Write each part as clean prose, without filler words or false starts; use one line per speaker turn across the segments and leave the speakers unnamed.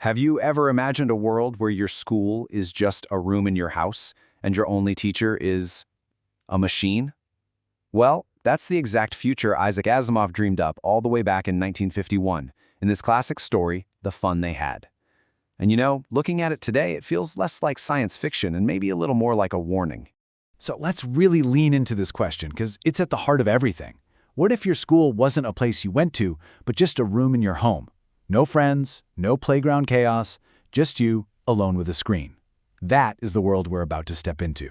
Have you ever imagined a world where your school is just a room in your house and your only teacher is a machine? Well, that's the exact future Isaac Asimov dreamed up all the way back in 1951 in this classic story, The Fun They Had. And looking at it today, it feels less like science fiction and maybe a little more like a warning.
So let's really lean into this question because it's at the heart of everything. What if your school wasn't a place you went to, but just a room in your home? No friends, no playground chaos, just you alone with a screen. That is the world we're about to step into.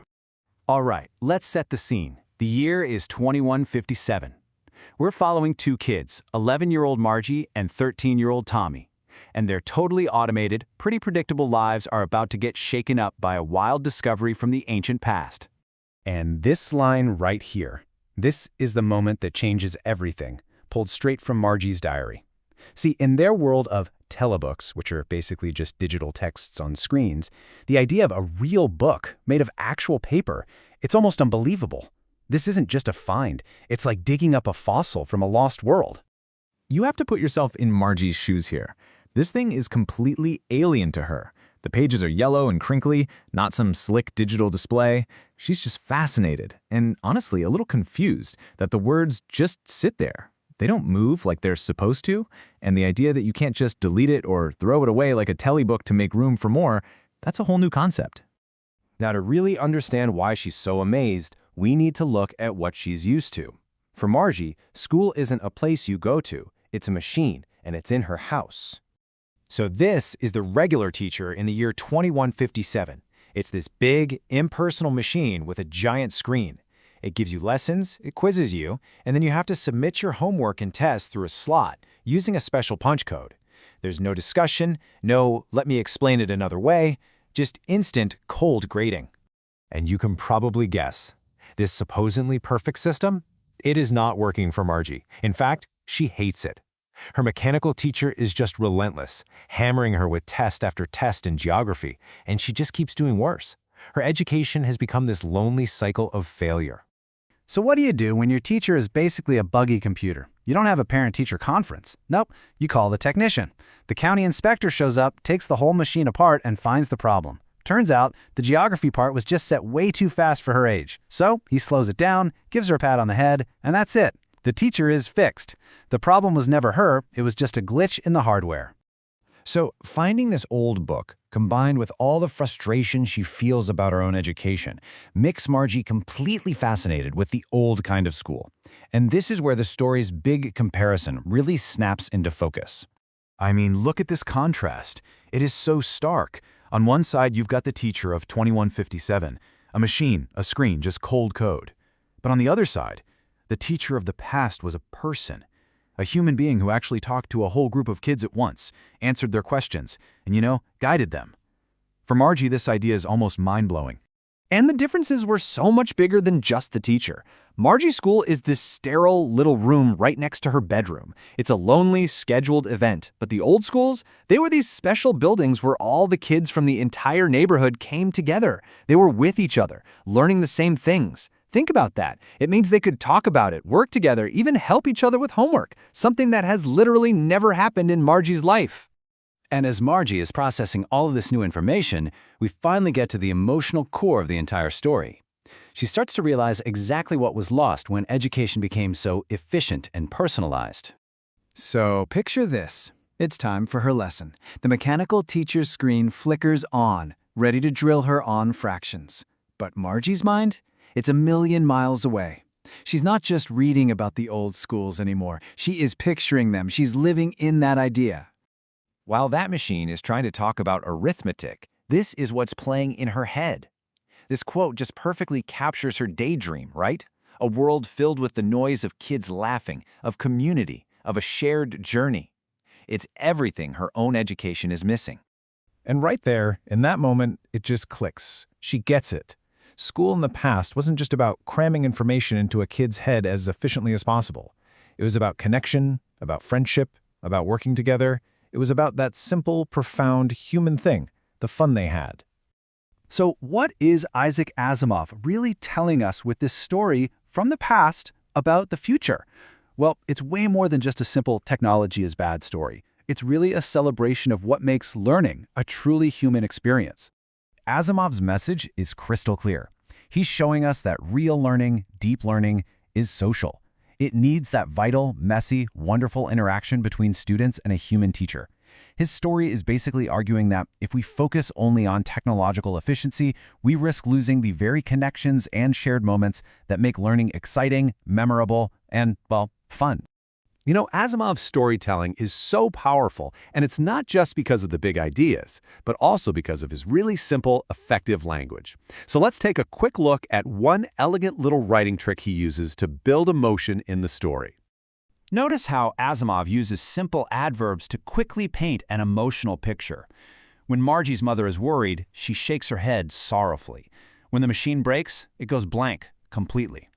All right, let's set the scene. The year is 2157. We're following two kids, 11-year-old Margie and 13-year-old Tommy. And their totally automated, pretty predictable lives are about to get shaken up by a wild discovery from the ancient past.
And this line right here, this is the moment that changes everything, pulled straight from Margie's diary. See, in their world of telebooks, which are basically just digital texts on screens, the idea of a real book made of actual paper, it's almost unbelievable. This isn't just a find, it's like digging up a fossil from a lost world.
You have to put yourself in Margie's shoes here. This thing is completely alien to her. The pages are yellow and crinkly, not some slick digital display. She's just fascinated and honestly a little confused that the words just sit there. They don't move like they're supposed to, and the idea that you can't just delete it or throw it away like a telebook to make room for more, that's a whole new concept.
Now, to really understand why she's so amazed, we need to look at what she's used to. For Margie, school isn't a place you go to, it's a machine, and it's in her house. So this is the regular teacher in the year 2157. It's this big, impersonal machine with a giant screen. It gives you lessons, it quizzes you, and then you have to submit your homework and tests through a slot using a special punch code. There's no discussion, no let me explain it another way, just instant, cold grading. And you can probably guess, this supposedly perfect system, it is not working for Margie. In fact, she hates it. Her mechanical teacher is just relentless, hammering her with test after test in geography, and she just keeps doing worse. Her education has become this lonely cycle of failure.
So what do you do when your teacher is basically a buggy computer? You don't have a parent-teacher conference. Nope, you call the technician. The county inspector shows up, takes the whole machine apart, and finds the problem. Turns out, the geography part was just set way too fast for her age. So he slows it down, gives her a pat on the head, and that's it. The teacher is fixed. The problem was never her, it was just a glitch in the hardware.
So finding this old book, combined with all the frustration she feels about her own education, makes Margie completely fascinated with the old kind of school. And this is where the story's big comparison really snaps into focus.
I mean, look at this contrast. It is so stark. On one side, you've got the teacher of 2157, a machine, a screen, just cold code. But on the other side, the teacher of the past was a person, a human being who actually talked to a whole group of kids at once, answered their questions, and guided them. For Margie, this idea is almost mind-blowing.
And the differences were so much bigger than just the teacher. Margie's school is this sterile little room right next to her bedroom. It's a lonely, scheduled event. But the old schools, they were these special buildings where all the kids from the entire neighborhood came together. They were with each other, learning the same things. Think about that. It means they could talk about it, work together, even help each other with homework, something that has literally never happened in Margie's life.
And as Margie is processing all of this new information, we finally get to the emotional core of the entire story. She starts to realize exactly what was lost when education became so efficient and personalized. So picture this. It's time for her lesson. The mechanical teacher's screen flickers on, ready to drill her on fractions. But Margie's mind? It's a million miles away. She's not just reading about the old schools anymore. She is picturing them. She's living in that idea.
While that machine is trying to talk about arithmetic, this is what's playing in her head. This quote just perfectly captures her daydream, right? A world filled with the noise of kids laughing, of community, of a shared journey. It's everything her own education is missing.
And right there, in that moment, it just clicks. She gets it. School in the past wasn't just about cramming information into a kid's head as efficiently as possible. It was about connection, about friendship, about working together. It was about that simple, profound human thing, the fun they had.
So what is Isaac Asimov really telling us with this story from the past about the future? Well, it's way more than just a simple technology is bad story. It's really a celebration of what makes learning a truly human experience.
Asimov's message is crystal clear. He's showing us that real learning, deep learning, is social. It needs that vital, messy, wonderful interaction between students and a human teacher. His story is basically arguing that if we focus only on technological efficiency, we risk losing the very connections and shared moments that make learning exciting, memorable, and, well, fun.
You know, Asimov's storytelling is so powerful, and it's not just because of the big ideas, but also because of his really simple, effective language. So let's take a quick look at one elegant little writing trick he uses to build emotion in the story.
Notice how Asimov uses simple adverbs to quickly paint an emotional picture. When Margie's mother is worried, she shakes her head sorrowfully. When the machine breaks, it goes blank completely.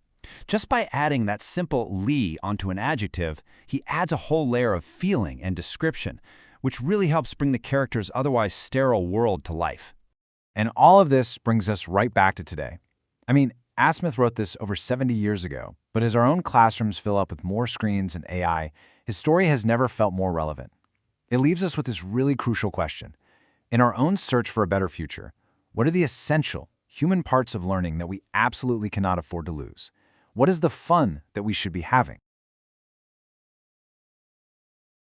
Just by adding that simple "ly" onto an adjective, he adds a whole layer of feeling and description, which really helps bring the character's otherwise sterile world to life.
And all of this brings us right back to today. I mean, Asimov wrote this over 70 years ago, but as our own classrooms fill up with more screens and AI, his story has never felt more relevant. It leaves us with this really crucial question. In our own search for a better future, what are the essential, human parts of learning that we absolutely cannot afford to lose? What is the fun that we should be having?